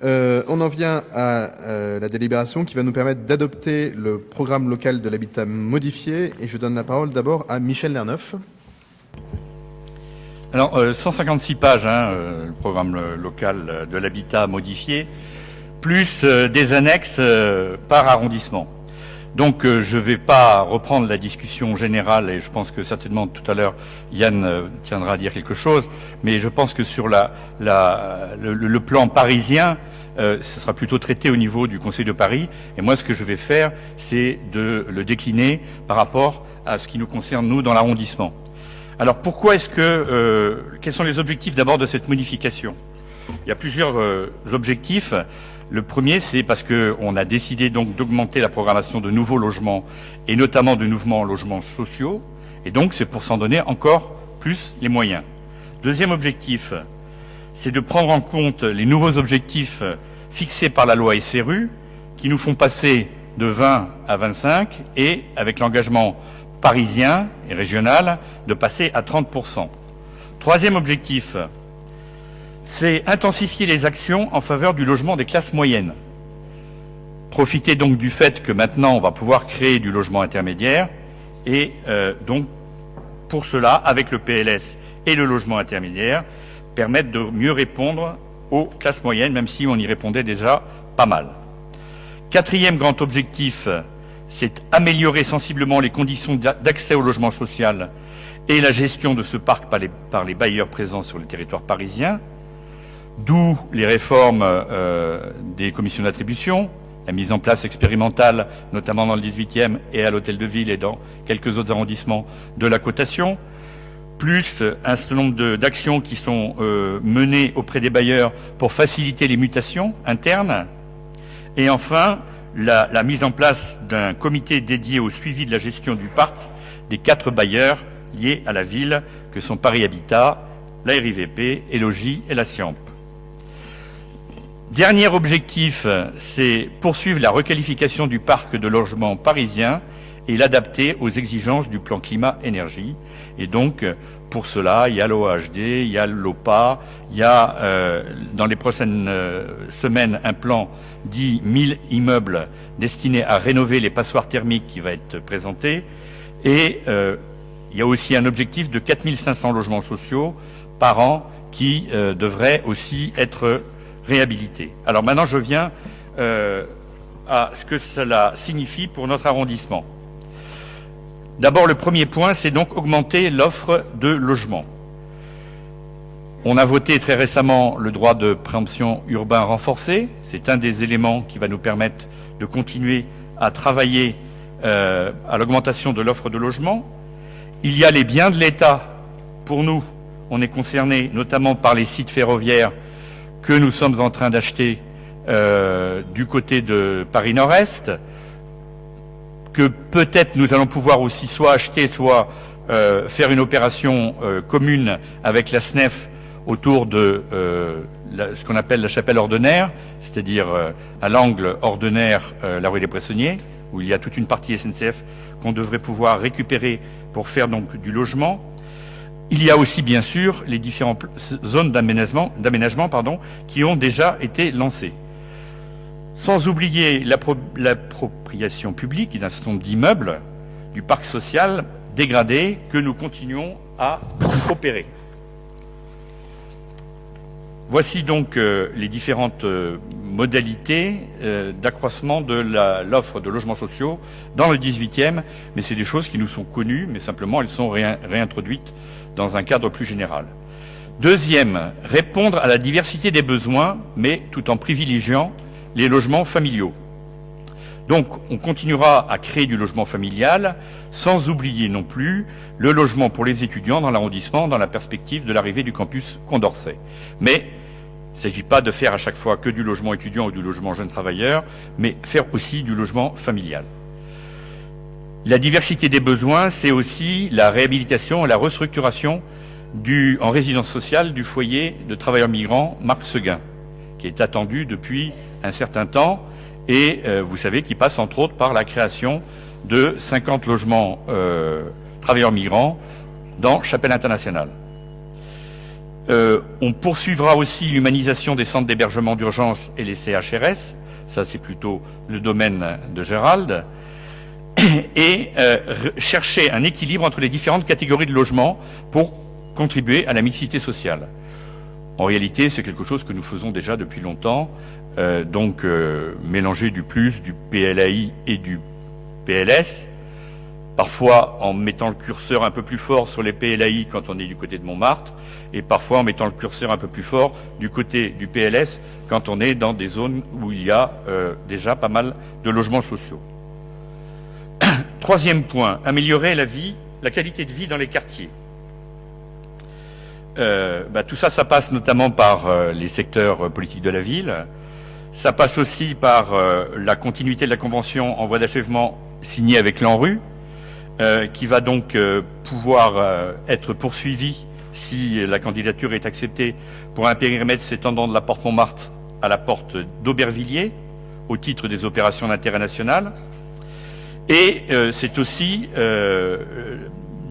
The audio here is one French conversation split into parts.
On en vient à la délibération qui va nous permettre d'adopter le programme local de l'habitat modifié. Et je donne la parole d'abord à Michel Lerneuf. Alors, 156 pages, le programme local de l'habitat modifié, plus des annexes par arrondissement. Donc, je ne vais pas reprendre la discussion générale, et je pense que certainement tout à l'heure, Yann tiendra à dire quelque chose, mais je pense que sur le plan parisien, ce sera plutôt traité au niveau du Conseil de Paris, et moi, ce que je vais faire, c'est de le décliner par rapport à ce qui nous concerne, nous, dans l'arrondissement. Alors, pourquoi est-ce que... quels sont les objectifs d'abord de cette modification? Il y a plusieurs objectifs. Le premier, c'est parce qu'on a décidé donc d'augmenter la programmation de nouveaux logements et notamment de nouveaux logements sociaux. Et donc, c'est pour s'en donner encore plus les moyens. Deuxième objectif, c'est de prendre en compte les nouveaux objectifs fixés par la loi SRU qui nous font passer de 20 à 25 et avec l'engagement parisien et régional de passer à 30%. Troisième objectif, c'est intensifier les actions en faveur du logement des classes moyennes. Profiter donc du fait que maintenant on va pouvoir créer du logement intermédiaire et donc pour cela, avec le PLS et le logement intermédiaire, permettre de mieux répondre aux classes moyennes, même si on y répondait déjà pas mal. Quatrième grand objectif, c'est améliorer sensiblement les conditions d'accès au logement social et la gestion de ce parc par les bailleurs présents sur le territoire parisien. D'où les réformes des commissions d'attribution, la mise en place expérimentale, notamment dans le 18e et à l'Hôtel de Ville et dans quelques autres arrondissements, de la cotation, plus un certain nombre d'actions qui sont menées auprès des bailleurs pour faciliter les mutations internes. Et enfin, la mise en place d'un comité dédié au suivi de la gestion du parc des 4 bailleurs liés à la ville, que sont Paris Habitat, la RIVP, Elogi et la SIAMP. Dernier objectif, c'est poursuivre la requalification du parc de logements parisien et l'adapter aux exigences du plan climat-énergie. Et donc, pour cela, il y a l'OAHD, il y a l'OPA, il y a dans les prochaines semaines un plan dit 1000 immeubles destinés à rénover les passoires thermiques qui va être présenté. Et il y a aussi un objectif de 4500 logements sociaux par an qui devraient aussi être réhabilité. Alors maintenant, je viens à ce que cela signifie pour notre arrondissement. D'abord, le premier point, c'est donc augmenter l'offre de logements. On a voté très récemment le droit de préemption urbain renforcé. C'est un des éléments qui va nous permettre de continuer à travailler à l'augmentation de l'offre de logements. Il y a les biens de l'État. Pour nous, on est concerné notamment par les sites ferroviaires que nous sommes en train d'acheter du côté de Paris Nord-Est, que peut-être nous allons pouvoir aussi soit acheter, soit faire une opération commune avec la SNEF autour de ce qu'on appelle la chapelle Ordener, c'est-à-dire à l'angle Ordener-la rue des Pressonniers, où il y a toute une partie SNCF qu'on devrait pouvoir récupérer pour faire donc du logement. Il y a aussi, bien sûr, les différentes zones d'aménagement qui ont déjà été lancées. Sans oublier l'appropriation publique d'un certain nombre d'immeubles du parc social dégradé que nous continuons à opérer. Voici donc les différentes modalités d'accroissement de l'offre de logements sociaux dans le 18e, mais c'est des choses qui nous sont connues, mais simplement elles sont réintroduites dans un cadre plus général. Deuxième, répondre à la diversité des besoins, mais tout en privilégiant les logements familiaux. Donc, on continuera à créer du logement familial, sans oublier non plus le logement pour les étudiants dans l'arrondissement, dans la perspective de l'arrivée du campus Condorcet. Mais il ne s'agit pas de faire à chaque fois que du logement étudiant ou du logement jeunes travailleurs, mais faire aussi du logement familial. La diversité des besoins, c'est aussi la réhabilitation et la restructuration en résidence sociale du foyer de travailleurs migrants Marc Seguin, qui est attendu depuis un certain temps et vous savez qu'il passe entre autres par la création de 50 logements travailleurs migrants dans Chapelle Internationale. On poursuivra aussi l'humanisation des centres d'hébergement d'urgence et les CHRS. Ça, c'est plutôt le domaine de Gérald. Et chercher un équilibre entre les différentes catégories de logements pour contribuer à la mixité sociale. En réalité, c'est quelque chose que nous faisons déjà depuis longtemps. Mélanger du plus, du PLAI et du PLS, parfois en mettant le curseur un peu plus fort sur les PLAI quand on est du côté de Montmartre, et parfois en mettant le curseur un peu plus fort du côté du PLS quand on est dans des zones où il y a déjà pas mal de logements sociaux. Troisième point, améliorer la qualité de vie dans les quartiers. Tout ça, ça passe notamment par les secteurs politiques de la ville. Ça passe aussi par la continuité de la convention en voie d'achèvement signée avec l'ANRU, qui va donc pouvoir être poursuivie si la candidature est acceptée pour un périmètre s'étendant de la porte Montmartre à la porte d'Aubervilliers, au titre des opérations d'intérêt national. Et c'est aussi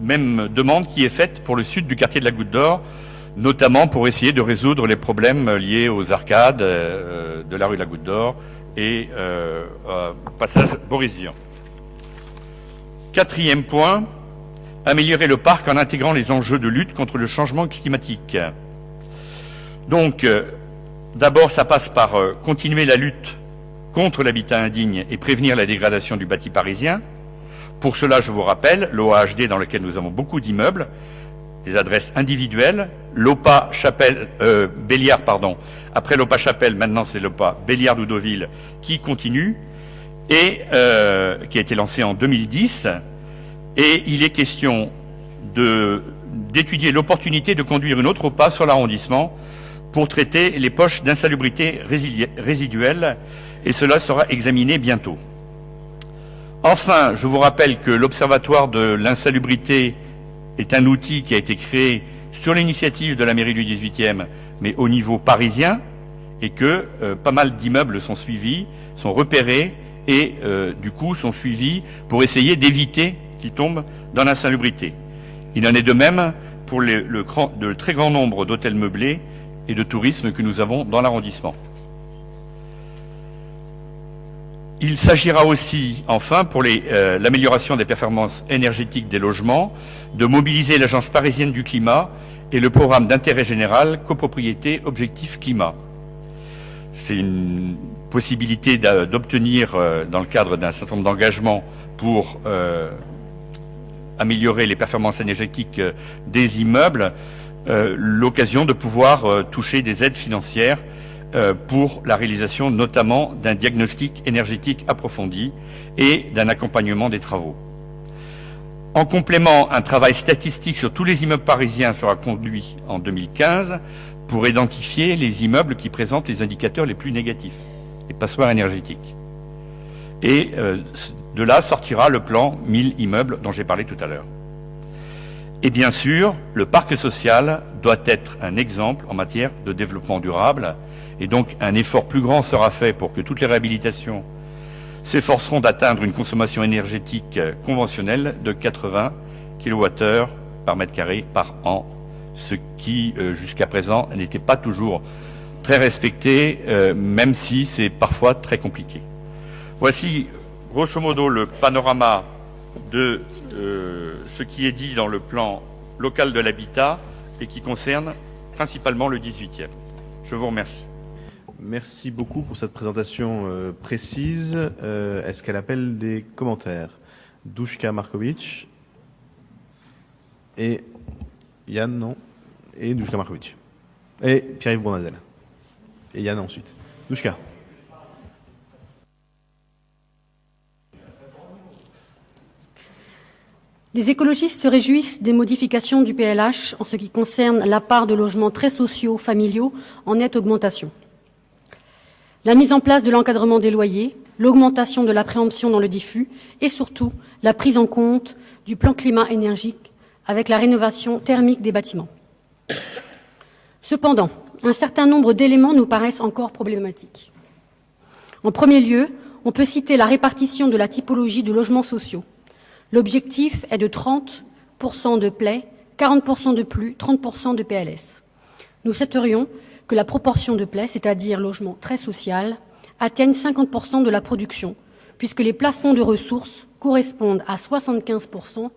même demande qui est faite pour le sud du quartier de la Goutte d'Or, notamment pour essayer de résoudre les problèmes liés aux arcades de la rue de la Goutte d'Or et passage Boris-Vian. Quatrième point, améliorer le parc en intégrant les enjeux de lutte contre le changement climatique. Donc, d'abord, ça passe par continuer la lutte contre l'habitat indigne et prévenir la dégradation du bâti parisien. Pour cela, je vous rappelle, l'OAHD dans lequel nous avons beaucoup d'immeubles, des adresses individuelles, l'OPA Béliard, après l'OPA Chapelle, maintenant c'est l'OPA Béliard d'Oudoville qui continue et qui a été lancé en 2010. Et il est question d'étudier l'opportunité de conduire une autre OPA sur l'arrondissement pour traiter les poches d'insalubrité résiduelle, et cela sera examiné bientôt. Enfin, je vous rappelle que l'Observatoire de l'insalubrité est un outil qui a été créé sur l'initiative de la mairie du 18e, mais au niveau parisien, et que pas mal d'immeubles sont suivis, sont repérés, et du coup sont suivis pour essayer d'éviter qu'ils tombent dans l'insalubrité. Il en est de même pour le très grand nombre d'hôtels meublés et de tourisme que nous avons dans l'arrondissement. Il s'agira aussi, enfin, pour l'amélioration des performances énergétiques des logements, de mobiliser l'Agence parisienne du climat et le programme d'intérêt général copropriété Objectif Climat. C'est une possibilité d'obtenir, dans le cadre d'un certain nombre d'engagements pour améliorer les performances énergétiques des immeubles, l'occasion de pouvoir toucher des aides financières pour la réalisation notamment d'un diagnostic énergétique approfondi et d'un accompagnement des travaux. En complément, un travail statistique sur tous les immeubles parisiens sera conduit en 2015 pour identifier les immeubles qui présentent les indicateurs les plus négatifs, les passoires énergétiques. Et de là sortira le plan 1000 immeubles dont j'ai parlé tout à l'heure. Et bien sûr, le parc social doit être un exemple en matière de développement durable. Et donc, un effort plus grand sera fait pour que toutes les réhabilitations s'efforceront d'atteindre une consommation énergétique conventionnelle de 80 kWh par mètre carré par an, ce qui, jusqu'à présent, n'était pas toujours très respecté, même si c'est parfois très compliqué. Voici, grosso modo, le panorama de ce qui est dit dans le plan local de l'habitat et qui concerne principalement le 18e. Je vous remercie. Merci beaucoup pour cette présentation précise. Est-ce qu'elle appelle des commentaires? Duška Marković et Yann, non? Et Duška Marković. Et Pierre-Yves Bournazel. Et Yann ensuite. Duška. Les écologistes se réjouissent des modifications du PLH en ce qui concerne la part de logements très sociaux, familiaux, en nette augmentation. La mise en place de l'encadrement des loyers, l'augmentation de la préemption dans le diffus et surtout la prise en compte du plan climat-énergique avec la rénovation thermique des bâtiments. Cependant, un certain nombre d'éléments nous paraissent encore problématiques. En premier lieu, on peut citer la répartition de la typologie de logements sociaux. L'objectif est de 30% de PLAI, 40% de PLU, 30% de PLS. Nous souhaiterions que la proportion de plaies, c'est-à-dire logement très social, atteigne 50% de la production, puisque les plafonds de ressources correspondent à 75%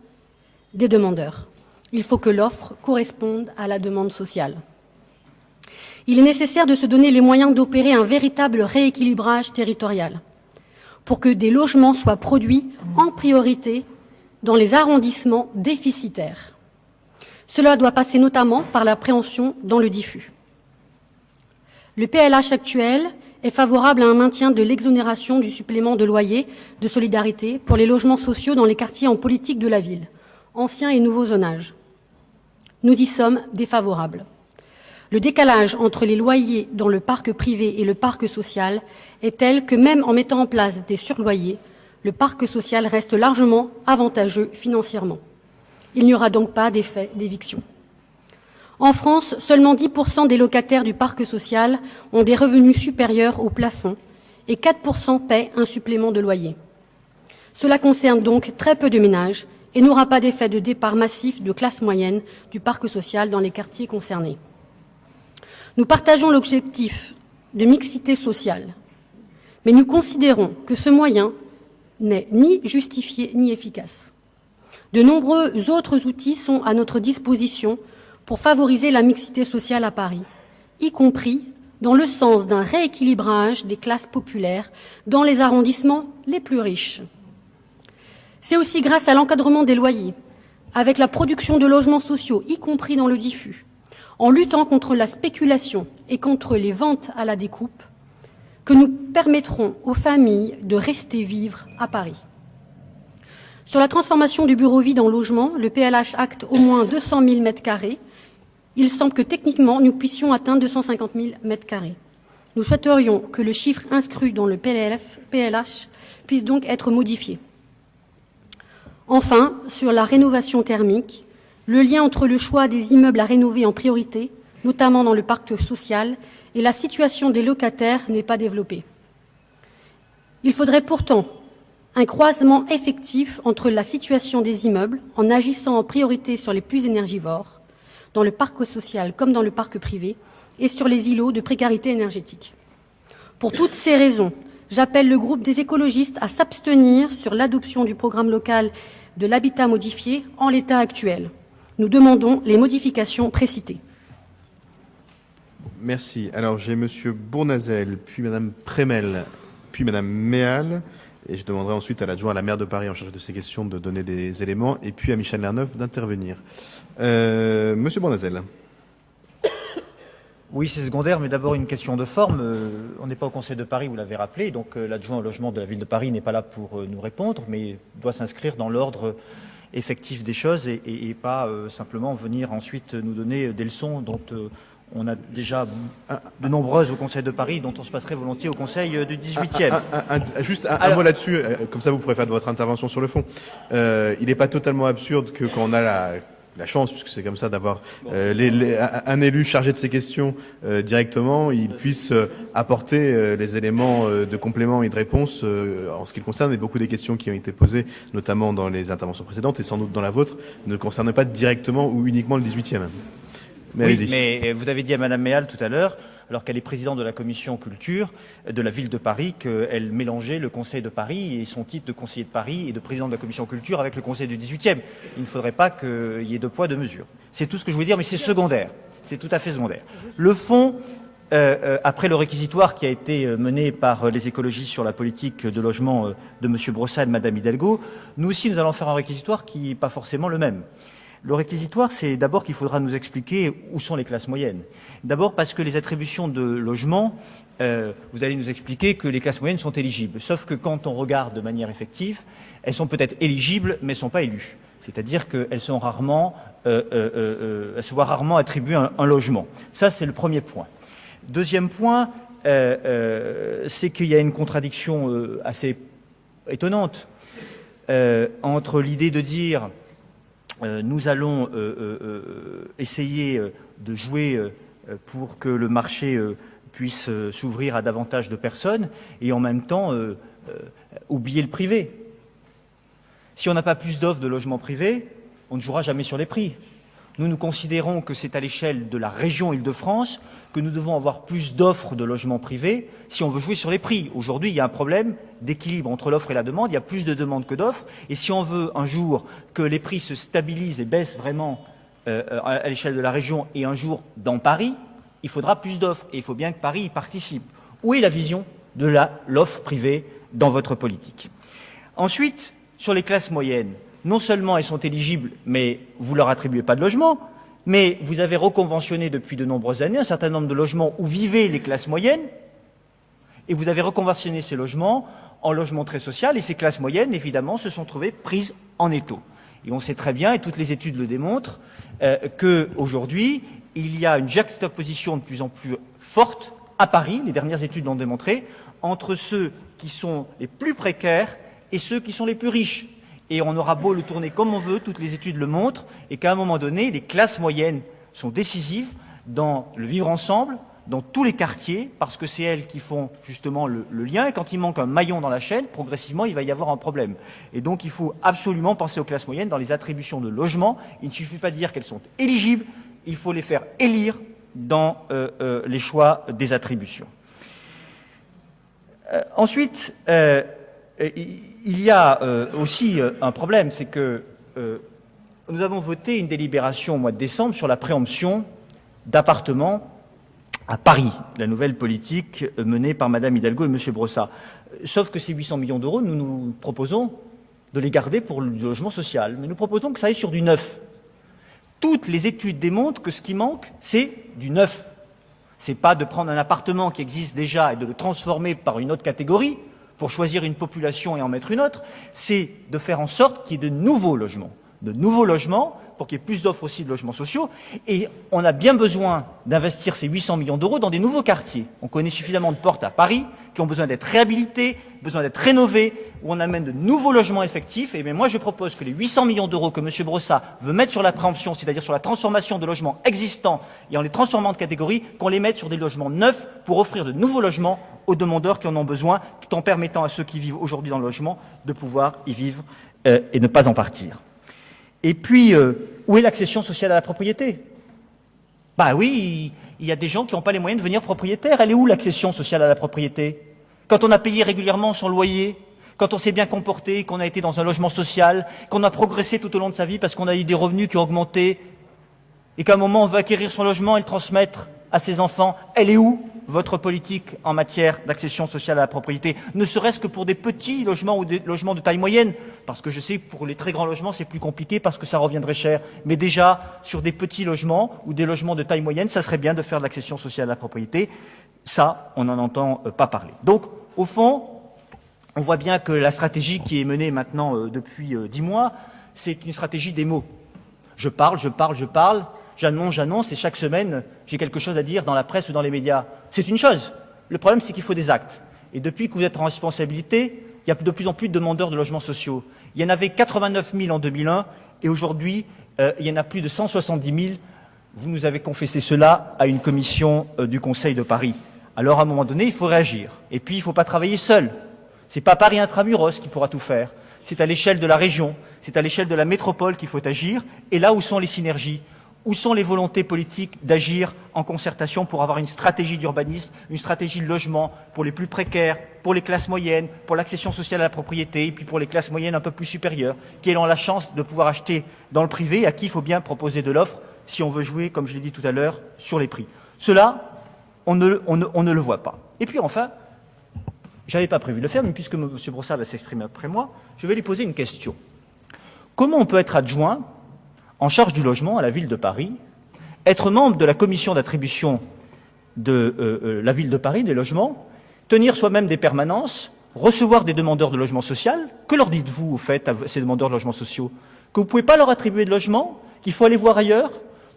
des demandeurs. Il faut que l'offre corresponde à la demande sociale. Il est nécessaire de se donner les moyens d'opérer un véritable rééquilibrage territorial pour que des logements soient produits en priorité dans les arrondissements déficitaires. Cela doit passer notamment par la préhension dans le diffus. Le PLH actuel est favorable à un maintien de l'exonération du supplément de loyer de solidarité pour les logements sociaux dans les quartiers en politique de la ville, anciens et nouveaux zonages. Nous y sommes défavorables. Le décalage entre les loyers dans le parc privé et le parc social est tel que même en mettant en place des surloyers, le parc social reste largement avantageux financièrement. Il n'y aura donc pas d'effet d'éviction. En France, seulement 10% des locataires du parc social ont des revenus supérieurs au plafond et 4% paient un supplément de loyer. Cela concerne donc très peu de ménages et n'aura pas d'effet de départ massif de classe moyenne du parc social dans les quartiers concernés. Nous partageons l'objectif de mixité sociale, mais nous considérons que ce moyen n'est ni justifié ni efficace. De nombreux autres outils sont à notre disposition pour favoriser la mixité sociale à Paris, y compris dans le sens d'un rééquilibrage des classes populaires dans les arrondissements les plus riches. C'est aussi grâce à l'encadrement des loyers, avec la production de logements sociaux, y compris dans le diffus, en luttant contre la spéculation et contre les ventes à la découpe, que nous permettrons aux familles de rester vivre à Paris. Sur la transformation du bureau vide en logement, le PLH acte au moins 200 000 m². Il semble que techniquement, nous puissions atteindre 250 000 m². Nous souhaiterions que le chiffre inscrit dans le PLH puisse donc être modifié. Enfin, sur la rénovation thermique, le lien entre le choix des immeubles à rénover en priorité, notamment dans le parc social, et la situation des locataires n'est pas développé. Il faudrait pourtant un croisement effectif entre la situation des immeubles, en agissant en priorité sur les plus énergivores, dans le parc social comme dans le parc privé, et sur les îlots de précarité énergétique. Pour toutes ces raisons, j'appelle le groupe des écologistes à s'abstenir sur l'adoption du programme local de l'habitat modifié en l'état actuel. Nous demandons les modifications précitées. Merci. Alors, j'ai Monsieur Bournazel, puis Madame Prémel, puis Madame Méal, et je demanderai ensuite à l'adjoint à la maire de Paris en charge de ces questions de donner des éléments, et puis à Michel Lerneuf d'intervenir. Monsieur Bournazel. Oui, c'est secondaire, mais d'abord une question de forme. On n'est pas au Conseil de Paris, vous l'avez rappelé, donc l'adjoint au logement de la ville de Paris n'est pas là pour nous répondre, mais doit s'inscrire dans l'ordre effectif des choses et pas simplement venir ensuite nous donner des leçons dont on a déjà de nombreuses au Conseil de Paris, dont on se passerait volontiers au Conseil du 18e. Juste un mot là-dessus, comme ça vous pourrez faire de votre intervention sur le fond. Il n'est pas totalement absurde que quand on a la chance, puisque c'est comme ça, d'avoir un élu chargé de ces questions directement, il puisse apporter les éléments de complément et de réponse en ce qui le concerne. Et beaucoup des questions qui ont été posées, notamment dans les interventions précédentes et sans doute dans la vôtre, ne concernent pas directement ou uniquement le 18e. Oui, mais vous avez dit à Madame Méal tout à l'heure, alors qu'elle est présidente de la commission culture de la ville de Paris, qu'elle mélangeait le Conseil de Paris et son titre de conseiller de Paris et de président de la commission culture avec le Conseil du 18e. Il ne faudrait pas qu'il y ait deux poids, deux mesures. C'est tout ce que je voulais dire, mais c'est secondaire. C'est tout à fait secondaire. Le fond, après le réquisitoire qui a été mené par les écologistes sur la politique de logement de M. Brossat et de Mme Hidalgo, nous aussi nous allons faire un réquisitoire qui n'est pas forcément le même. Le réquisitoire, c'est d'abord qu'il faudra nous expliquer où sont les classes moyennes. D'abord parce que les attributions de logement, vous allez nous expliquer que les classes moyennes sont éligibles. Sauf que quand on regarde de manière effective, elles sont peut-être éligibles, mais ne sont pas élues. C'est-à-dire qu'elles sont rarement, elles se voient rarement attribuer un logement. Ça, c'est le premier point. Deuxième point, c'est qu'il y a une contradiction assez étonnante entre l'idée de dire nous allons essayer de jouer pour que le marché puisse s'ouvrir à davantage de personnes et en même temps oublier le privé. Si on n'a pas plus d'offres de logements privés, on ne jouera jamais sur les prix. Nous considérons que c'est à l'échelle de la région Île-de-France que nous devons avoir plus d'offres de logements privés si on veut jouer sur les prix. Aujourd'hui, il y a un problème d'équilibre entre l'offre et la demande. Il y a plus de demandes que d'offres. Et si on veut un jour que les prix se stabilisent et baissent vraiment à l'échelle de la région et un jour dans Paris, il faudra plus d'offres. Et il faut bien que Paris y participe. Où est la vision de l'offre privée dans votre politique? Ensuite, sur les classes moyennes, non seulement elles sont éligibles, mais vous ne leur attribuez pas de logement, mais vous avez reconventionné depuis de nombreuses années un certain nombre de logements où vivaient les classes moyennes, et vous avez reconventionné ces logements en logements très sociaux, et ces classes moyennes, évidemment, se sont trouvées prises en étau. Et on sait très bien, et toutes les études le démontrent, qu'aujourd'hui, il y a une juxtaposition de plus en plus forte à Paris, les dernières études l'ont démontré, entre ceux qui sont les plus précaires et ceux qui sont les plus riches. Et on aura beau le tourner comme on veut, toutes les études le montrent, et qu'à un moment donné, les classes moyennes sont décisives dans le vivre ensemble, dans tous les quartiers, parce que c'est elles qui font justement le lien, et quand il manque un maillon dans la chaîne, progressivement, il va y avoir un problème. Et donc, il faut absolument penser aux classes moyennes dans les attributions de logements. Il ne suffit pas de dire qu'elles sont éligibles, il faut les faire élire dans les choix des attributions. Ensuite, il y a aussi un problème, c'est que nous avons voté une délibération au mois de décembre sur la préemption d'appartements à Paris, la nouvelle politique menée par Mme Hidalgo et M. Brossat. Sauf que ces 800 millions d'euros, nous nous proposons de les garder pour le logement social, mais nous proposons que ça aille sur du neuf. Toutes les études démontrent que ce qui manque, c'est du neuf. C'est pas de prendre un appartement qui existe déjà et de le transformer par une autre catégorie, pour choisir une population et en mettre une autre, c'est de faire en sorte qu'il y ait de nouveaux logements pour qu'il y ait plus d'offres aussi de logements sociaux. Et on a bien besoin d'investir ces 800 millions d'euros dans des nouveaux quartiers. On connaît suffisamment de portes à Paris qui ont besoin d'être réhabilités, besoin d'être rénovés, où on amène de nouveaux logements effectifs. Et bien moi, je propose que les 800 millions d'euros que M. Brossat veut mettre sur la préemption, c'est-à-dire sur la transformation de logements existants et en les transformant de catégorie, qu'on les mette sur des logements neufs pour offrir de nouveaux logements aux demandeurs qui en ont besoin, tout en permettant à ceux qui vivent aujourd'hui dans le logement de pouvoir y vivre et ne pas en partir. Et puis, où est l'accession sociale à la propriété? Bah oui, il y a des gens qui n'ont pas les moyens de devenir propriétaires. Elle est où l'accession sociale à la propriété? Quand on a payé régulièrement son loyer, quand on s'est bien comporté, qu'on a été dans un logement social, qu'on a progressé tout au long de sa vie parce qu'on a eu des revenus qui ont augmenté, et qu'à un moment on veut acquérir son logement et le transmettre à ses enfants, elle est où votre politique en matière d'accession sociale à la propriété? Ne serait-ce que pour des petits logements ou des logements de taille moyenne, parce que je sais que pour les très grands logements c'est plus compliqué parce que ça reviendrait cher, mais déjà sur des petits logements ou des logements de taille moyenne, ça serait bien de faire de l'accession sociale à la propriété. Ça, on n'en entend pas parler. Donc, au fond, on voit bien que la stratégie qui est menée maintenant depuis 10 mois, c'est une stratégie des mots. Je parle, j'annonce, et chaque semaine, j'ai quelque chose à dire dans la presse ou dans les médias. C'est une chose. Le problème, c'est qu'il faut des actes. Et depuis que vous êtes en responsabilité, il y a de plus en plus de demandeurs de logements sociaux. Il y en avait 89 000 en 2001, et aujourd'hui, il y en a plus de 170 000. Vous nous avez confessé cela à une commission du Conseil de Paris. Alors, à un moment donné, il faut réagir. Et puis, il ne faut pas travailler seul. Ce n'est pas Paris intramuros qui pourra tout faire. C'est à l'échelle de la région, c'est à l'échelle de la métropole qu'il faut agir. Et là, où sont les synergies? Où sont les volontés politiques d'agir en concertation pour avoir une stratégie d'urbanisme, une stratégie de logement pour les plus précaires, pour les classes moyennes, pour l'accession sociale à la propriété, et puis pour les classes moyennes un peu plus supérieures, qui ont la chance de pouvoir acheter dans le privé, à qui il faut bien proposer de l'offre si on veut jouer, comme je l'ai dit tout à l'heure, sur les prix. Cela, on ne le voit pas. Et puis enfin, je n'avais pas prévu de le faire, mais puisque M. Brossat va s'exprimer après moi, je vais lui poser une question. Comment on peut être adjoint en charge du logement à la ville de Paris, être membre de la commission d'attribution de la ville de Paris, des logements, tenir soi-même des permanences, recevoir des demandeurs de logement social? Que leur dites-vous, au fait, à ces demandeurs de logements sociaux? Que vous ne pouvez pas leur attribuer de logement? Qu'il faut aller voir ailleurs?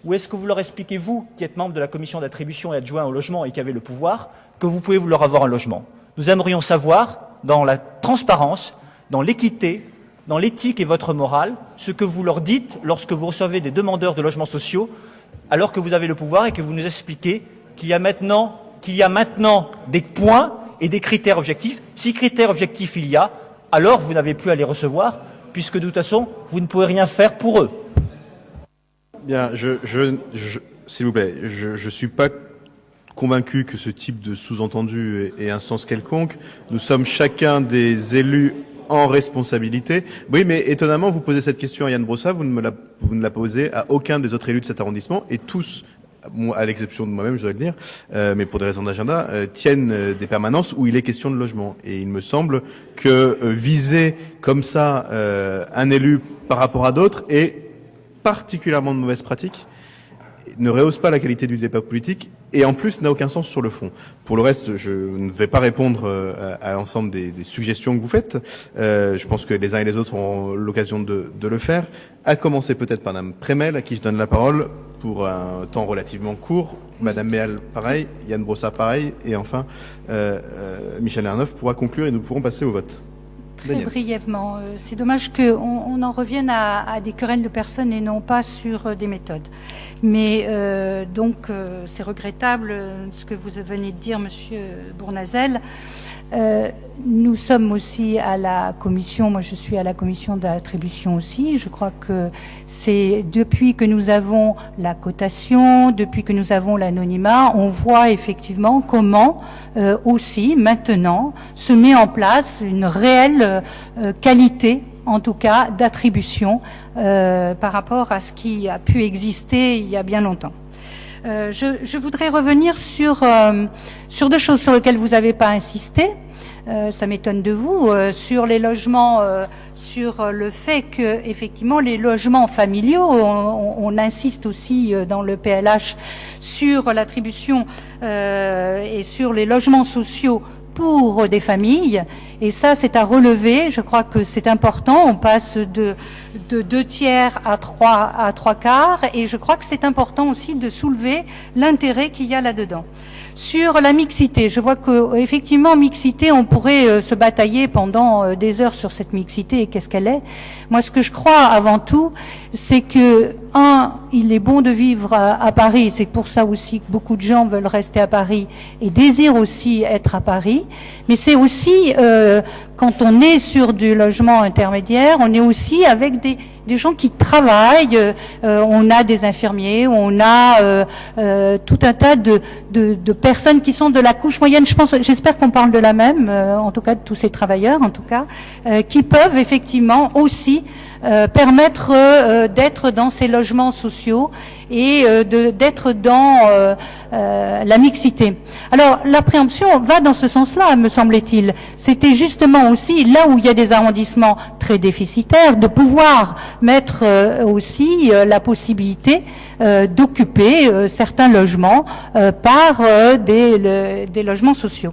Ou est-ce que vous leur expliquez, vous, qui êtes membre de la commission d'attribution et adjoint au logement et qui avez le pouvoir, que vous pouvez leur avoir un logement? Nous aimerions savoir, dans la transparence, dans l'équité, dans l'éthique et votre morale, ce que vous leur dites lorsque vous recevez des demandeurs de logements sociaux, alors que vous avez le pouvoir et que vous nous expliquez qu'il y a maintenant des points et des critères objectifs. Si critères objectifs il y a, alors vous n'avez plus à les recevoir, puisque de toute façon, vous ne pouvez rien faire pour eux. Bien, s'il vous plaît, je suis pas convaincu que ce type de sous-entendu ait un sens quelconque. Nous sommes chacun des élus en responsabilité. Oui, mais étonnamment, vous posez cette question à Yann Brossa, vous ne la posez à aucun des autres élus de cet arrondissement, et tous, à l'exception de moi-même, je dois le dire, mais pour des raisons d'agenda, tiennent des permanences où il est question de logement. Et il me semble que viser comme ça un élu par rapport à d'autres est particulièrement de mauvaise pratique, ne rehausse pas la qualité du débat politique et en plus n'a aucun sens sur le fond. Pour le reste, je ne vais pas répondre à l'ensemble des suggestions que vous faites. Je pense que les uns et les autres auront l'occasion de le faire, à commencer peut-être par Mme Prémel, à qui je donne la parole pour un temps relativement court. Madame Méal, pareil. Yann Brossa, pareil. Et enfin, Michel Erneuf pourra conclure et nous pourrons passer au vote. Très brièvement, c'est dommage qu'on en revienne à des querelles de personnes et non pas sur des méthodes. Mais c'est regrettable ce que vous venez de dire, Monsieur Bournazel. Nous sommes aussi à la commission, moi je suis à la commission d'attribution aussi, je crois que c'est depuis que nous avons la cotation, depuis que nous avons l'anonymat, on voit effectivement comment aussi maintenant se met en place une réelle qualité en tout cas d'attribution par rapport à ce qui a pu exister il y a bien longtemps. Je voudrais revenir sur deux choses sur lesquelles vous n'avez pas insisté. Ça m'étonne de vous, sur les logements, sur le fait que effectivement les logements familiaux, on insiste aussi dans le PLH sur l'attribution et sur les logements sociaux pour des familles, et ça c'est à relever. Je crois que c'est important, on passe de 2/3 à 3/4, et je crois que c'est important aussi de soulever l'intérêt qu'il y a là-dedans. Sur la mixité, je vois que effectivement mixité, on pourrait se batailler pendant des heures sur cette mixité et qu'est-ce qu'elle est. Moi, ce que je crois avant tout, c'est que il est bon de vivre à Paris. C'est pour ça aussi que beaucoup de gens veulent rester à Paris et désirent aussi être à Paris. Mais c'est aussi quand on est sur du logement intermédiaire, on est aussi avec des gens qui travaillent, on a des infirmiers, on a tout un tas de personnes qui sont de la couche moyenne. J'espère qu'on parle de la même, en tout cas de tous ces travailleurs, en tout cas, qui peuvent effectivement aussi permettre d'être dans ces logements sociaux et d'être dans la mixité. Alors la préemption va dans ce sens-là, me semble-t-il. C'était justement aussi là où il y a des arrondissements très déficitaires, de pouvoir mettre aussi la possibilité d'occuper certains logements par des logements sociaux.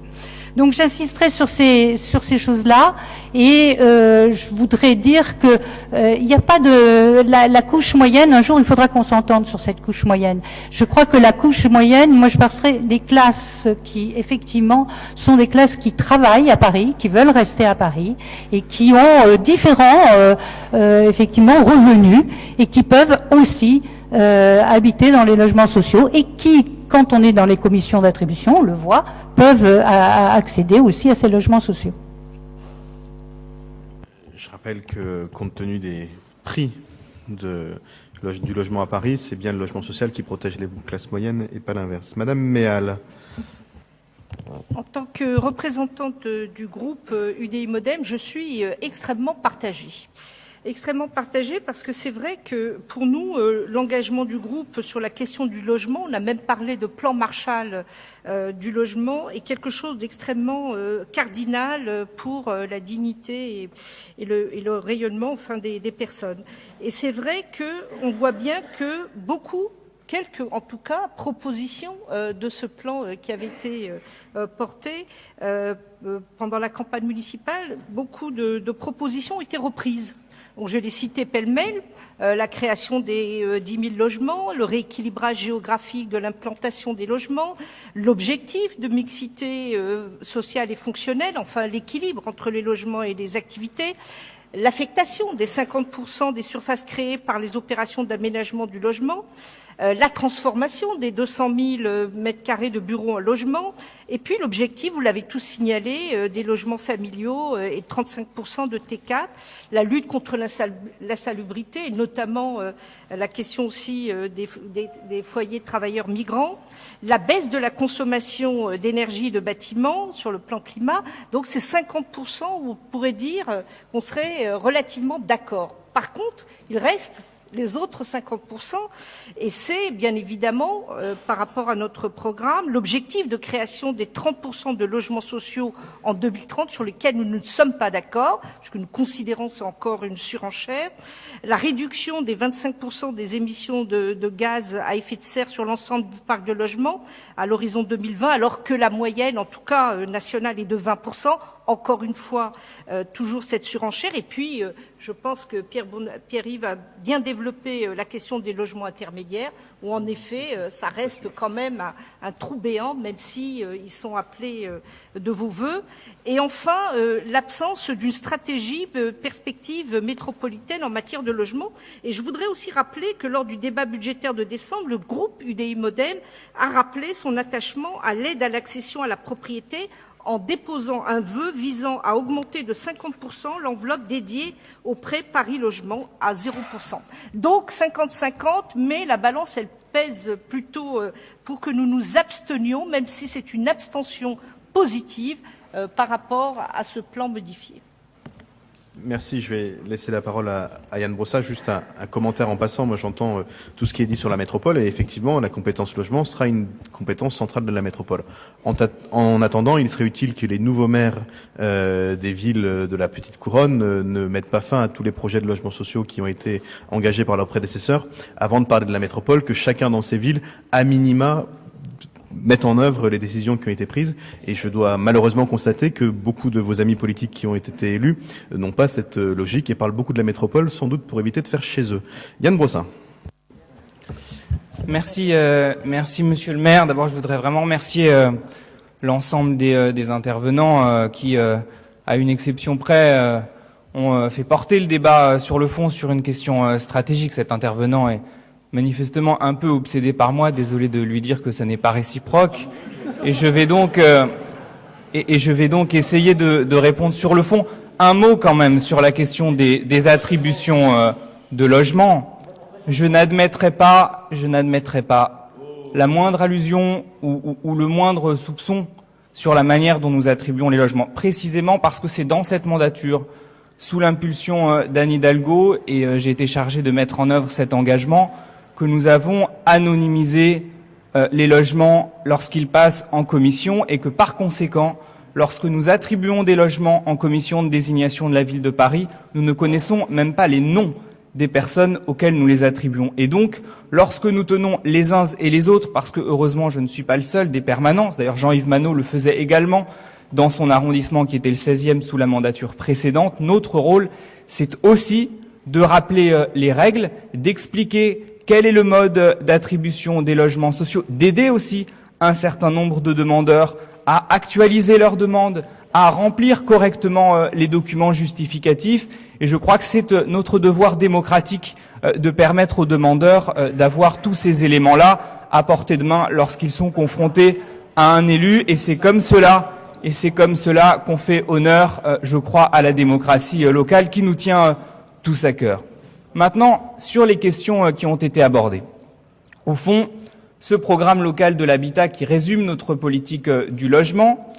Donc j'insisterai sur ces choses-là, et je voudrais dire que il n'y a pas de la couche moyenne. Un jour, il faudra qu'on s'entende sur cette couche moyenne. Je crois que la couche moyenne, moi je passerai des classes qui effectivement sont des classes qui travaillent à Paris, qui veulent rester à Paris et qui ont différents effectivement revenus et qui peuvent aussi habiter dans les logements sociaux et qui, quand on est dans les commissions d'attribution, on le voit, peuvent accéder aussi à ces logements sociaux. Je rappelle que, compte tenu des prix du logement à Paris, c'est bien le logement social qui protège les classes moyennes et pas l'inverse. Madame Méal. En tant que représentante du groupe UDI Modem, je suis extrêmement partagée. Extrêmement partagée parce que c'est vrai que pour nous, l'engagement du groupe sur la question du logement, on a même parlé de plan Marshall du logement, est quelque chose d'extrêmement cardinal pour la dignité et le rayonnement enfin, des personnes. Et c'est vrai qu'on voit bien que quelques, en tout cas, propositions de ce plan qui avait été porté pendant la campagne municipale, beaucoup de propositions ont été reprises. Donc, je l'ai cité pêle-mêle, la création des 10 000 logements, le rééquilibrage géographique de l'implantation des logements, l'objectif de mixité sociale et fonctionnelle, enfin l'équilibre entre les logements et les activités, l'affectation des 50% des surfaces créées par les opérations d'aménagement du logement, la transformation des 200 000 mètres carrés de bureaux en logement, et puis l'objectif, vous l'avez tous signalé, des logements familiaux et 35% de T4, la lutte contre l'insalubrité, et notamment la question aussi des foyers de travailleurs migrants, la baisse de la consommation d'énergie de bâtiments sur le plan climat. Donc c'est 50% où on pourrait dire qu'on serait relativement d'accord. Par contre, il reste les autres 50%, et c'est bien évidemment, par rapport à notre programme, l'objectif de création des 30% de logements sociaux en 2030, sur lesquels nous ne sommes pas d'accord, parce que nous considérons que c'est encore une surenchère, la réduction des 25% des émissions de gaz à effet de serre sur l'ensemble du parc de logements à l'horizon 2020, alors que la moyenne, en tout cas nationale, est de 20%. Encore une fois, toujours cette surenchère. Et puis, je pense que Pierre-Yves a bien développé la question des logements intermédiaires, où en effet, ça reste quand même un trou béant, même si ils sont appelés de vos voeux. Et enfin, l'absence d'une stratégie perspective métropolitaine en matière de logement. Et je voudrais aussi rappeler que lors du débat budgétaire de décembre, le groupe UDI Modem a rappelé son attachement à l'aide à l'accession à la propriété, en déposant un vœu visant à augmenter de 50% l'enveloppe dédiée au prêt Paris Logement à 0%. Donc 50-50, mais la balance, elle pèse plutôt pour que nous nous abstenions, même si c'est une abstention positive par rapport à ce plan modifié. Merci, je vais laisser la parole à Yann Brossat. Juste un commentaire en passant. Moi, j'entends tout ce qui est dit sur la métropole, et effectivement, la compétence logement sera une compétence centrale de la métropole. En attendant, il serait utile que les nouveaux maires des villes de la Petite Couronne ne mettent pas fin à tous les projets de logements sociaux qui ont été engagés par leurs prédécesseurs. Avant de parler de la métropole, que chacun dans ces villes, à minima, mettent en œuvre les décisions qui ont été prises, et je dois malheureusement constater que beaucoup de vos amis politiques qui ont été élus n'ont pas cette logique et parlent beaucoup de la métropole, sans doute pour éviter de faire chez eux. Yann Brossat. Merci Monsieur le maire. D'abord, je voudrais vraiment remercier l'ensemble des intervenants qui, à une exception près, ont fait porter le débat sur le fond sur une question stratégique. Cet intervenant est manifestement un peu obsédé par moi, désolé de lui dire que ça n'est pas réciproque, et je vais donc essayer de répondre sur le fond. Un mot quand même sur la question des attributions de logement. Je n'admettrai pas la moindre allusion ou le moindre soupçon sur la manière dont nous attribuons les logements, précisément parce que c'est dans cette mandature, sous l'impulsion d'Anne Hidalgo, et j'ai été chargé de mettre en œuvre cet engagement, que nous avons anonymisé les logements lorsqu'ils passent en commission, et que par conséquent, lorsque nous attribuons des logements en commission de désignation de la ville de Paris, nous ne connaissons même pas les noms des personnes auxquelles nous les attribuons. Et donc, lorsque nous tenons les uns et les autres, parce que heureusement je ne suis pas le seul, des permanences, d'ailleurs Jean-Yves Manot le faisait également dans son arrondissement qui était le 16e sous la mandature précédente, notre rôle, c'est aussi de rappeler les règles, d'expliquer quel est le mode d'attribution des logements sociaux, d'aider aussi un certain nombre de demandeurs à actualiser leurs demandes, à remplir correctement les documents justificatifs. Et je crois que c'est notre devoir démocratique de permettre aux demandeurs d'avoir tous ces éléments-là à portée de main lorsqu'ils sont confrontés à un élu. Et c'est comme cela qu'on fait honneur, je crois, à la démocratie locale qui nous tient tous à cœur. Maintenant, sur les questions qui ont été abordées. Au fond, ce programme local de l'habitat qui résume notre politique du logement,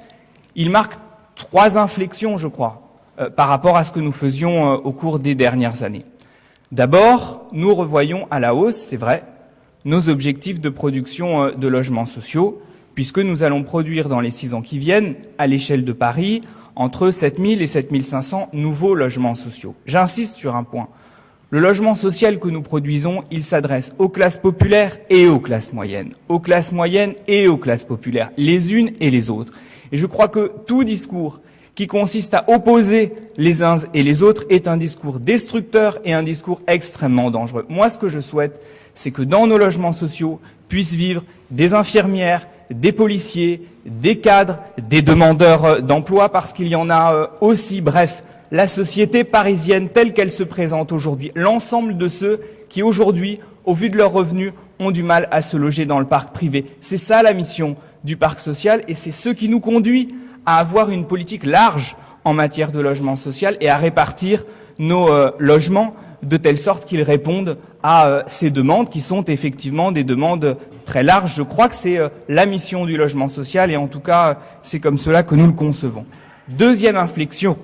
il marque 3 inflexions, je crois, par rapport à ce que nous faisions au cours des dernières années. D'abord, nous revoyons à la hausse, c'est vrai, nos objectifs de production de logements sociaux, puisque nous allons produire dans les 6 ans qui viennent, à l'échelle de Paris, entre 7000 et 7500 nouveaux logements sociaux. J'insiste sur un point. Le logement social que nous produisons, il s'adresse aux classes populaires et aux classes moyennes et aux classes populaires, les unes et les autres. Et je crois que tout discours qui consiste à opposer les uns et les autres est un discours destructeur et un discours extrêmement dangereux. Moi, ce que je souhaite, c'est que dans nos logements sociaux puissent vivre des infirmières, des policiers, des cadres, des demandeurs d'emploi, parce qu'il y en a aussi, bref, la société parisienne telle qu'elle se présente aujourd'hui, l'ensemble de ceux qui aujourd'hui, au vu de leurs revenus, ont du mal à se loger dans le parc privé. C'est ça la mission du parc social et c'est ce qui nous conduit à avoir une politique large en matière de logement social et à répartir nos logements de telle sorte qu'ils répondent à ces demandes qui sont effectivement des demandes très larges. Je crois que c'est la mission du logement social et en tout cas c'est comme cela que nous le concevons. Deuxième inflexion,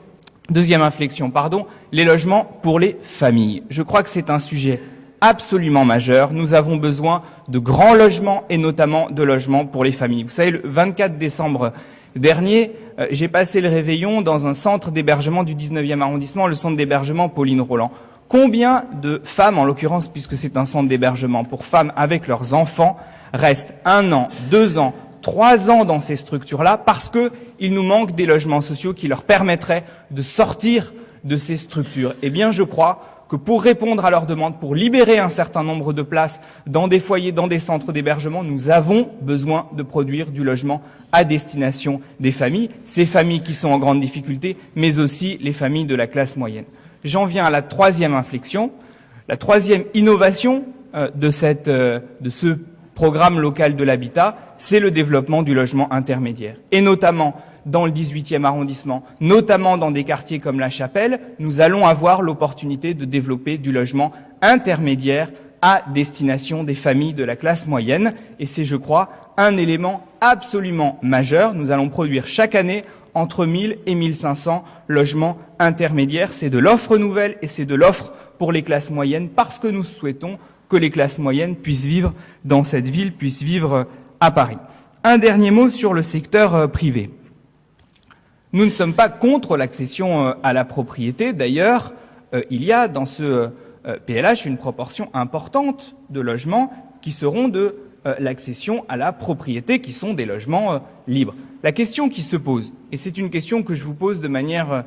les logements pour les familles. Je crois que c'est un sujet absolument majeur. Nous avons besoin de grands logements et notamment de logements pour les familles. Vous savez, le 24 décembre dernier, j'ai passé le réveillon dans un centre d'hébergement du 19e arrondissement, le centre d'hébergement Pauline Roland. Combien de femmes, en l'occurrence, puisque c'est un centre d'hébergement pour femmes avec leurs enfants, restent 1 an, 2 ans, 3 ans dans ces structures-là parce qu'il nous manque des logements sociaux qui leur permettraient de sortir de ces structures. Eh bien, je crois que pour répondre à leurs demandes, pour libérer un certain nombre de places dans des foyers, dans des centres d'hébergement, nous avons besoin de produire du logement à destination des familles, ces familles qui sont en grande difficulté, mais aussi les familles de la classe moyenne. J'en viens à la troisième inflexion, la troisième innovation de ce programme local de l'habitat, c'est le développement du logement intermédiaire. Et notamment dans le 18e arrondissement, notamment dans des quartiers comme La Chapelle, nous allons avoir l'opportunité de développer du logement intermédiaire à destination des familles de la classe moyenne. Et c'est, je crois, un élément absolument majeur. Nous allons produire chaque année entre 1000 et 1500 logements intermédiaires. C'est de l'offre nouvelle et c'est de l'offre pour les classes moyennes parce que nous souhaitons que les classes moyennes puissent vivre dans cette ville, puissent vivre à Paris. Un dernier mot sur le secteur privé. Nous ne sommes pas contre l'accession à la propriété. D'ailleurs, il y a dans ce PLH une proportion importante de logements qui seront de l'accession à la propriété, qui sont des logements libres. La question qui se pose, et c'est une question que je vous pose de manière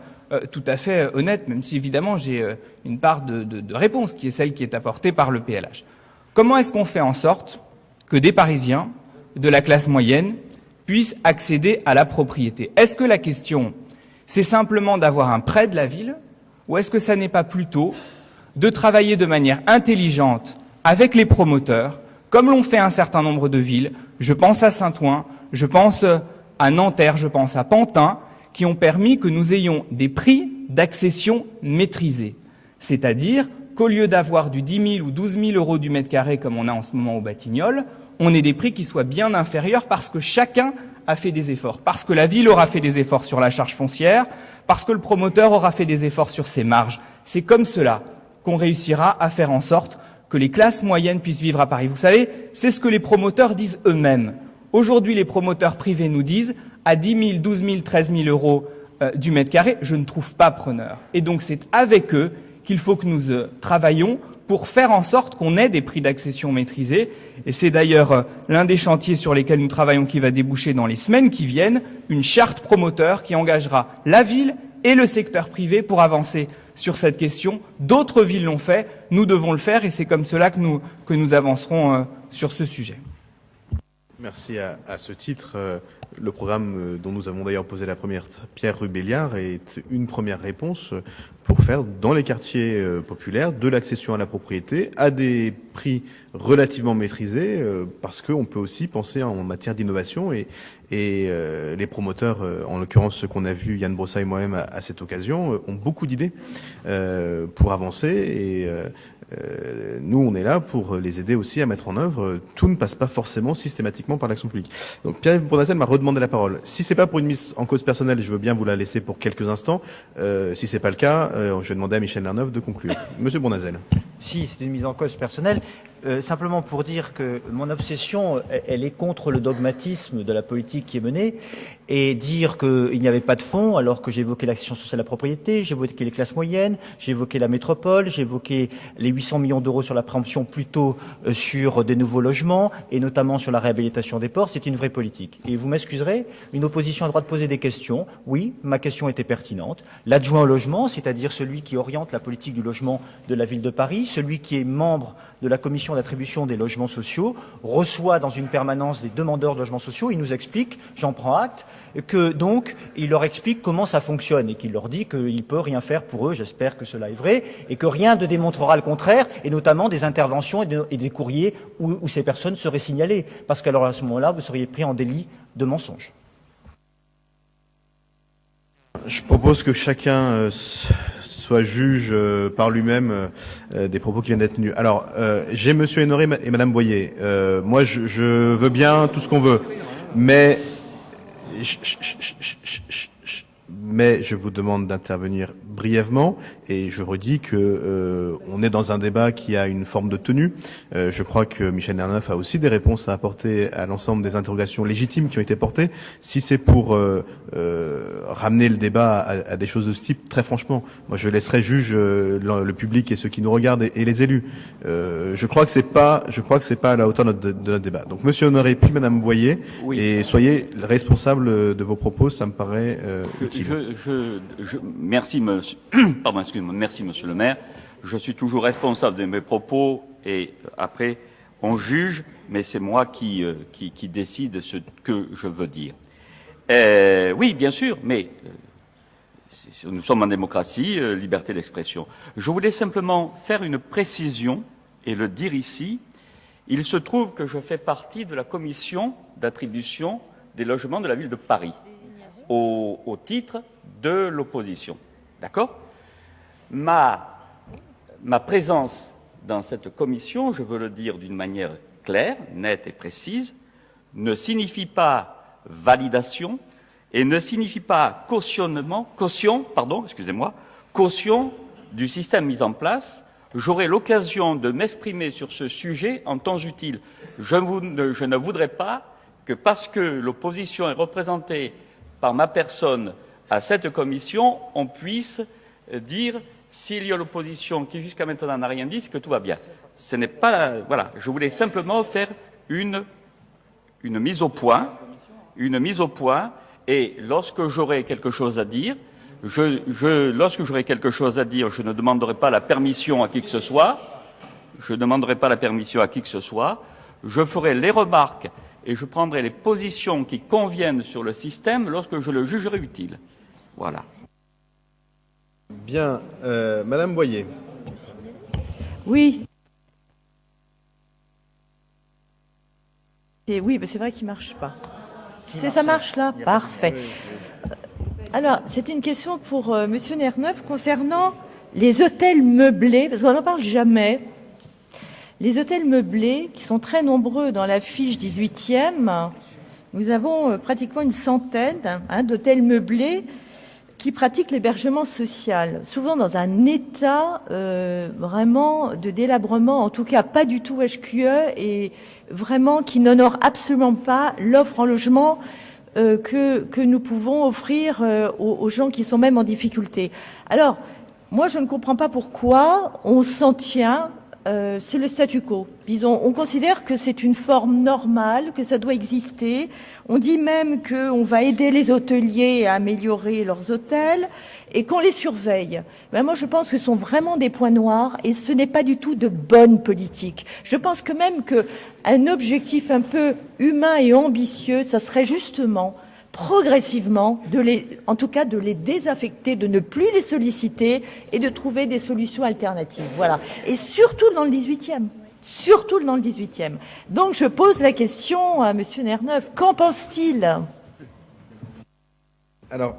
tout à fait honnête, même si évidemment j'ai une part de réponse qui est celle qui est apportée par le PLH. Comment est-ce qu'on fait en sorte que des Parisiens de la classe moyenne puissent accéder à la propriété? Est-ce que la question, c'est simplement d'avoir un prêt de la ville, ou est-ce que ça n'est pas plutôt de travailler de manière intelligente avec les promoteurs, comme l'ont fait un certain nombre de villes? Je pense à Saint-Ouen, je pense à Nanterre, je pense à Pantin, qui ont permis que nous ayons des prix d'accession maîtrisés. C'est-à-dire qu'au lieu d'avoir du 10 000 ou 12 000 euros du mètre carré comme on a en ce moment au Batignolles, on ait des prix qui soient bien inférieurs parce que chacun a fait des efforts, parce que la ville aura fait des efforts sur la charge foncière, parce que le promoteur aura fait des efforts sur ses marges. C'est comme cela qu'on réussira à faire en sorte que les classes moyennes puissent vivre à Paris. Vous savez, c'est ce que les promoteurs disent eux-mêmes. Aujourd'hui, les promoteurs privés nous disent à 10 000, 12 000, 13 000 euros du mètre carré, je ne trouve pas preneur. Et donc c'est avec eux qu'il faut que nous travaillions pour faire en sorte qu'on ait des prix d'accession maîtrisés. Et c'est d'ailleurs l'un des chantiers sur lesquels nous travaillons qui va déboucher dans les semaines qui viennent, une charte promoteur qui engagera la ville et le secteur privé pour avancer sur cette question. D'autres villes l'ont fait, nous devons le faire et c'est comme cela que nous avancerons sur ce sujet. Merci à ce titre. Le programme dont nous avons d'ailleurs posé la première pierre rue Béliard est une première réponse pour faire dans les quartiers populaires de l'accession à la propriété à des prix relativement maîtrisés parce qu'on peut aussi penser en matière d'innovation et les promoteurs, en l'occurrence ceux qu'on a vus, Yann Brossa et moi-même à cette occasion, ont beaucoup d'idées pour avancer et nous, on est là pour les aider aussi à mettre en œuvre. Tout ne passe pas forcément systématiquement par l'action publique. Donc Pierre-Yves Bournazel m'a redemandé la parole. Si c'est pas pour une mise en cause personnelle, je veux bien vous la laisser pour quelques instants. Si c'est pas le cas, je vais demander à Michel Lerneuf de conclure. Monsieur Bournazel. Si c'est une mise en cause personnelle, simplement pour dire que mon obsession, elle est contre le dogmatisme de la politique qui est menée et dire qu'il n'y avait pas de fonds alors que j'ai évoqué l'accession sociale à la propriété, j'ai évoqué les classes moyennes, j'ai évoqué la métropole, j'ai évoqué les 800 millions d'euros sur la préemption plutôt sur des nouveaux logements et notamment sur la réhabilitation des ports. C'est une vraie politique. Et vous m'excuserez, une opposition a le droit de poser des questions. Oui, ma question était pertinente. L'adjoint au logement, c'est-à-dire celui qui oriente la politique du logement de la ville de Paris, celui qui est membre de la commission d'attribution des logements sociaux, reçoit dans une permanence des demandeurs de logements sociaux. Il nous explique, j'en prends acte, que donc il leur explique comment ça fonctionne et qu'il leur dit qu'il ne peut rien faire pour eux, j'espère que cela est vrai, et que rien ne démontrera le contraire, et notamment des interventions et des courriers où ces personnes seraient signalées. Parce qu'alors à ce moment-là, vous seriez pris en délit de mensonge. Je propose que chacun soit juge par lui-même des propos qui viennent d'être tenus. Alors, j'ai Monsieur Hénoré et Madame Boyer. Moi, je veux bien tout ce qu'on veut, mais je vous demande d'intervenir brièvement, et je redis que on est dans un débat qui a une forme de tenue. Je crois que Michel Lerneuf a aussi des réponses à apporter à l'ensemble des interrogations légitimes qui ont été portées. Si c'est pour ramener le débat à des choses de ce type, très franchement, moi je laisserai juge le public et ceux qui nous regardent et les élus. Je crois que c'est pas à la hauteur de notre débat. Donc Monsieur Honoré puis Madame Boyer, oui. Et soyez responsable de vos propos, ça me paraît utile. Merci, monsieur, pardon, excusez-moi, merci, monsieur le maire. Je suis toujours responsable de mes propos et après, on juge, mais c'est moi qui décide ce que je veux dire. Oui, bien sûr, mais nous sommes en démocratie, liberté d'expression. Je voulais simplement faire une précision et le dire ici. Il se trouve que je fais partie de la commission d'attribution des logements de la ville de Paris, au titre de l'opposition. D'accord ? Ma présence dans cette commission, je veux le dire d'une manière claire, nette et précise, ne signifie pas validation et ne signifie pas caution du système mis en place. J'aurai l'occasion de m'exprimer sur ce sujet en temps utile. Je ne voudrais pas que parce que l'opposition est représentée par ma personne à cette commission, on puisse dire, s'il y a l'opposition qui jusqu'à maintenant n'a rien dit, c'est que tout va bien. Ce n'est pas... Voilà, je voulais simplement faire une mise au point, et lorsque j'aurai quelque chose à dire, je ne demanderai pas la permission à qui que ce soit, je ferai les remarques et je prendrai les positions qui conviennent sur le système lorsque je le jugerai utile. Voilà. Bien. Madame Boyer. Oui. Oui, mais c'est vrai qu'il ne marche pas. Ça marche là ? Parfait. Alors, c'est une question pour Monsieur Lerneuf concernant les hôtels meublés, parce qu'on n'en parle jamais. Les hôtels meublés, qui sont très nombreux dans la fiche 18e, nous avons pratiquement une centaine d'hôtels meublés qui pratiquent l'hébergement social, souvent dans un état vraiment de délabrement, en tout cas pas du tout HQE, et vraiment qui n'honore absolument pas l'offre en logement que nous pouvons offrir aux gens qui sont même en difficulté. Alors, moi je ne comprends pas pourquoi on s'en tient, c'est le statu quo. Disons, on considère que c'est une forme normale, que ça doit exister. On dit même qu'on va aider les hôteliers à améliorer leurs hôtels et qu'on les surveille. Ben moi, je pense que ce sont vraiment des points noirs et ce n'est pas du tout de bonne politique. Je pense que même qu'un objectif un peu humain et ambitieux, ça serait justement progressivement, de les désaffecter, de ne plus les solliciter et de trouver des solutions alternatives. Voilà. Et surtout dans le 18e. Surtout dans le 18e. Donc je pose la question à M. Lerneuf. Qu'en pense-t-il ? Alors,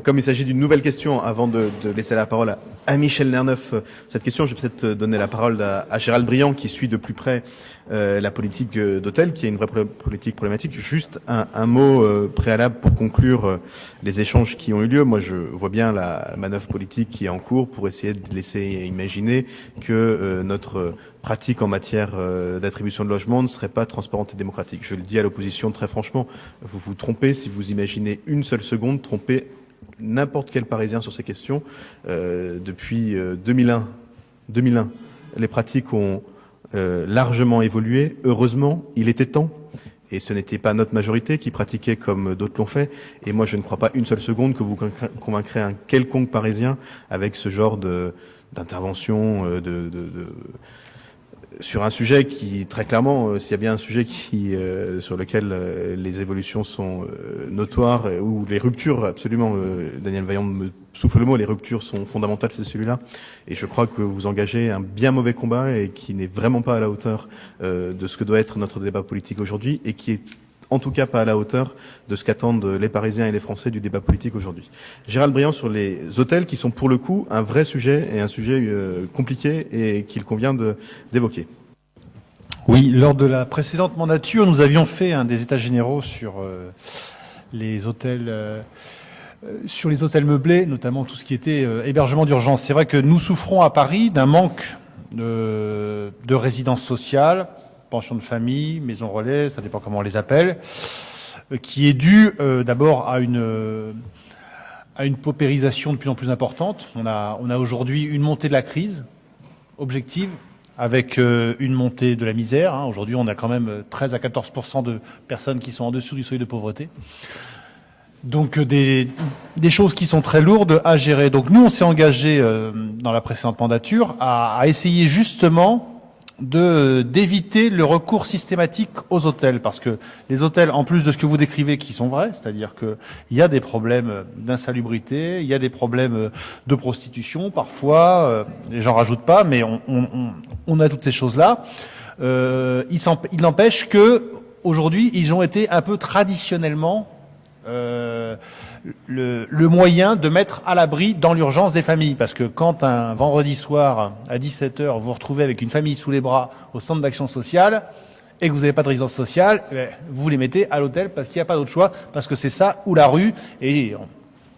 comme il s'agit d'une nouvelle question, avant de laisser la parole à Michel Lerneuf, cette question, je vais peut-être donner la parole à Gérald Briand, qui suit de plus près la politique d'hôtel, qui est une vraie politique problématique. Juste un mot préalable pour conclure les échanges qui ont eu lieu. Moi, je vois bien la manœuvre politique qui est en cours pour essayer de laisser imaginer que notre pratique en matière d'attribution de logement ne serait pas transparente et démocratique. Je le dis à l'opposition très franchement, vous vous trompez si vous imaginez une seule seconde tromper n'importe quel Parisien sur ces questions. Depuis 2001, les pratiques ont largement évolué. Heureusement, il était temps. et ce n'était pas notre majorité qui pratiquait comme d'autres l'ont fait. Et moi, je ne crois pas une seule seconde que vous convaincrez un quelconque Parisien avec ce genre d'intervention sur un sujet qui, très clairement, s'il y a bien un sujet sur lequel les évolutions sont notoires, ou les ruptures, absolument, Daniel Vaillant me souffle le mot, les ruptures sont fondamentales, c'est celui-là. Et je crois que vous engagez un bien mauvais combat et qui n'est vraiment pas à la hauteur de ce que doit être notre débat politique aujourd'hui, et qui est en tout cas pas à la hauteur de ce qu'attendent les Parisiens et les Français du débat politique aujourd'hui. Gérald Briand, sur les hôtels, qui sont pour le coup un vrai sujet, et un sujet compliqué et qu'il convient d'évoquer. Oui, lors de la précédente mandature, nous avions fait des états généraux sur les hôtels meublés, notamment tout ce qui était hébergement d'urgence. C'est vrai que nous souffrons à Paris d'un manque de résidences sociales, pension de famille, maison relais, ça dépend comment on les appelle, qui est dû d'abord à une paupérisation de plus en plus importante. On a aujourd'hui une montée de la crise objective, avec une montée de la misère. Aujourd'hui, on a quand même 13 à 14% de personnes qui sont en dessous du seuil de pauvreté. Donc des choses qui sont très lourdes à gérer. Donc nous, on s'est engagé dans la précédente mandature à essayer justement d'éviter le recours systématique aux hôtels, parce que les hôtels, en plus de ce que vous décrivez, qui sont vrais, c'est-à-dire que il y a des problèmes d'insalubrité, il y a des problèmes de prostitution, parfois, j'en rajoute pas, mais on a toutes ces choses-là. Il n'empêche que aujourd'hui, ils ont été un peu traditionnellement le moyen de mettre à l'abri dans l'urgence des familles. Parce que quand un vendredi soir à 17h, vous vous retrouvez avec une famille sous les bras au centre d'action sociale et que vous n'avez pas de résidence sociale, vous les mettez à l'hôtel parce qu'il n'y a pas d'autre choix, parce que c'est ça ou la rue, et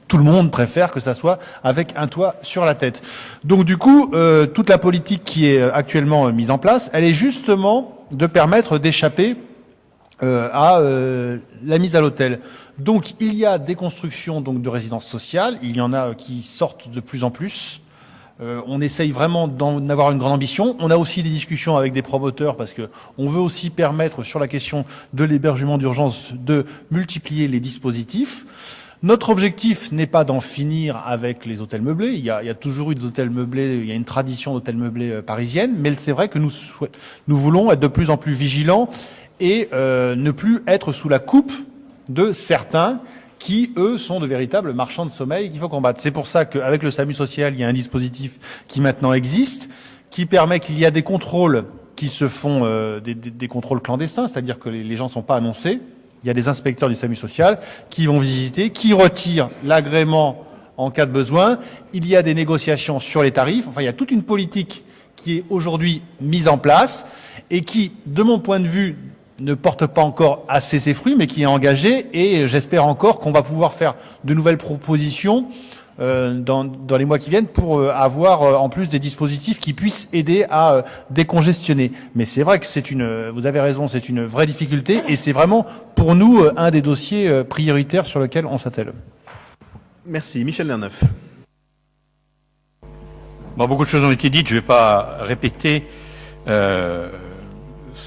tout le monde préfère que ça soit avec un toit sur la tête. Donc du coup, toute la politique qui est actuellement mise en place, elle est justement de permettre d'échapper à la mise à l'hôtel. Donc il y a des constructions de résidences sociales, il y en a qui sortent de plus en plus. On essaye vraiment d'en avoir une grande ambition. On a aussi des discussions avec des promoteurs parce que on veut aussi permettre sur la question de l'hébergement d'urgence de multiplier les dispositifs. Notre objectif n'est pas d'en finir avec les hôtels meublés. Il y a toujours eu des hôtels meublés, il y a une tradition d'hôtels meublés parisienne, mais c'est vrai que nous voulons être de plus en plus vigilants et ne plus être sous la coupe de certains qui, eux, sont de véritables marchands de sommeil qu'il faut combattre. C'est pour ça qu'avec le SAMU social, il y a un dispositif qui maintenant existe, qui permet qu'il y a des contrôles qui se font, des contrôles clandestins, c'est-à-dire que les gens ne sont pas annoncés. Il y a des inspecteurs du SAMU social qui vont visiter, qui retirent l'agrément en cas de besoin. Il y a des négociations sur les tarifs. Enfin, il y a toute une politique qui est aujourd'hui mise en place et qui, de mon point de vue, ne porte pas encore assez ses fruits, mais qui est engagé, et j'espère encore qu'on va pouvoir faire de nouvelles propositions dans les mois qui viennent pour avoir en plus des dispositifs qui puissent aider à décongestionner. Mais c'est vrai que vous avez raison, c'est une vraie difficulté, et c'est vraiment pour nous un des dossiers prioritaires sur lequel on s'attelle. Merci. Michel Lerneuf. Bon, beaucoup de choses ont été dites, je ne vais pas répéter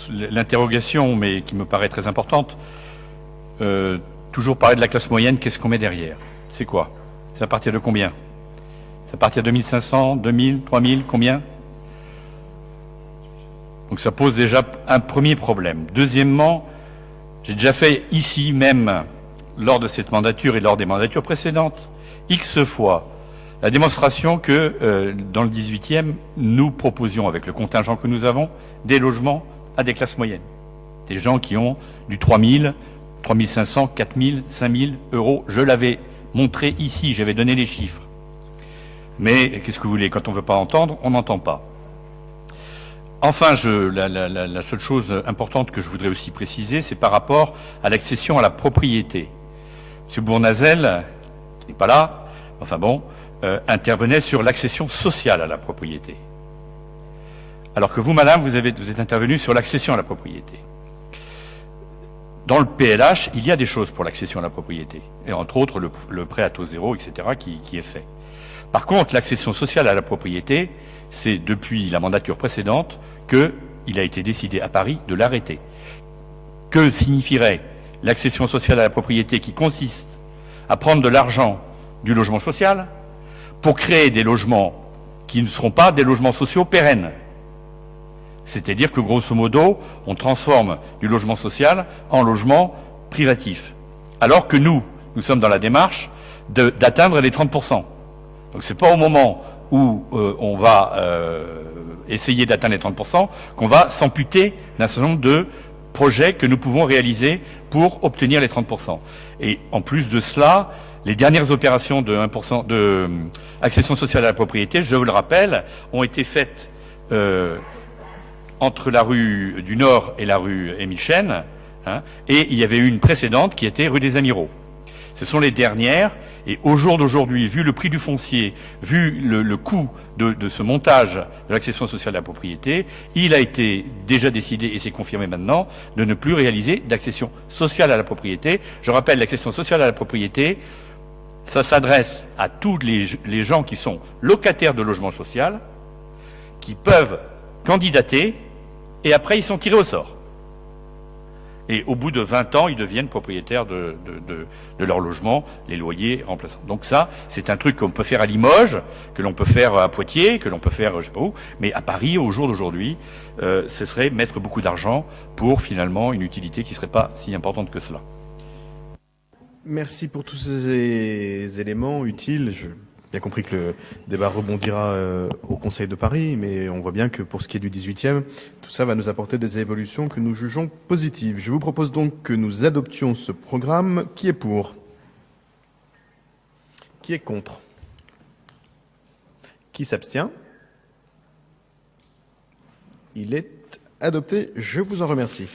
l'interrogation, mais qui me paraît très importante. Toujours parler de la classe moyenne, qu'est-ce qu'on met derrière? C'est quoi? C'est à partir de combien? C'est à partir de 1500, 2000, 3000, combien? Donc ça pose déjà un premier problème. Deuxièmement, j'ai déjà fait ici même, lors de cette mandature et lors des mandatures précédentes, X fois, la démonstration que dans le 18e, nous proposions, avec le contingent que nous avons, des logements à des classes moyennes. Des gens qui ont du 3000, 3500, 4000, 5000 euros. Je l'avais montré ici, j'avais donné les chiffres. Mais qu'est-ce que vous voulez, quand on ne veut pas entendre, on n'entend pas. Enfin, la seule chose importante que je voudrais aussi préciser, c'est par rapport à l'accession à la propriété. M. Bournazel, qui n'est pas là, enfin bon, intervenait sur l'accession sociale à la propriété. Alors que vous, madame, vous êtes intervenu sur l'accession à la propriété. Dans le PLH, il y a des choses pour l'accession à la propriété, et entre autres le prêt à taux zéro, etc., qui est fait. Par contre, l'accession sociale à la propriété, c'est depuis la mandature précédente qu'il a été décidé à Paris de l'arrêter. que signifierait l'accession sociale à la propriété qui consiste à prendre de l'argent du logement social pour créer des logements qui ne seront pas des logements sociaux pérennes. C'est-à-dire que, grosso modo, on transforme du logement social en logement privatif. Alors que nous sommes dans la démarche d'atteindre les 30%. Donc c'est pas au moment où on va essayer d'atteindre les 30% qu'on va s'amputer d'un certain nombre de projets que nous pouvons réaliser pour obtenir les 30%. Et en plus de cela, les dernières opérations de 1% de accession sociale à la propriété, je vous le rappelle, ont été faites entre la rue du Nord et la rue Émile Chêne, hein, et il y avait eu une précédente qui était rue des Amiraux. Ce sont les dernières, et au jour d'aujourd'hui, vu le prix du foncier, vu le coût de ce montage de l'accession sociale à la propriété, il a été déjà décidé, et c'est confirmé maintenant, de ne plus réaliser d'accession sociale à la propriété. Je rappelle, l'accession sociale à la propriété, ça s'adresse à tous les gens qui sont locataires de logement social, qui peuvent candidater, et après ils sont tirés au sort. Et au bout de 20 ans, ils deviennent propriétaires de leur logement, les loyers remplaçants. Donc ça, c'est un truc qu'on peut faire à Limoges, que l'on peut faire à Poitiers, que l'on peut faire je sais pas où, mais à Paris, au jour d'aujourd'hui, ce serait mettre beaucoup d'argent pour finalement une utilité qui ne serait pas si importante que cela. Merci pour tous ces éléments utiles. J'ai bien compris que le débat rebondira au Conseil de Paris, mais on voit bien que pour ce qui est du 18e, tout ça va nous apporter des évolutions que nous jugeons positives. Je vous propose donc que nous adoptions ce programme. Qui est pour? Qui est contre? Qui s'abstient? Il est adopté. Je vous en remercie.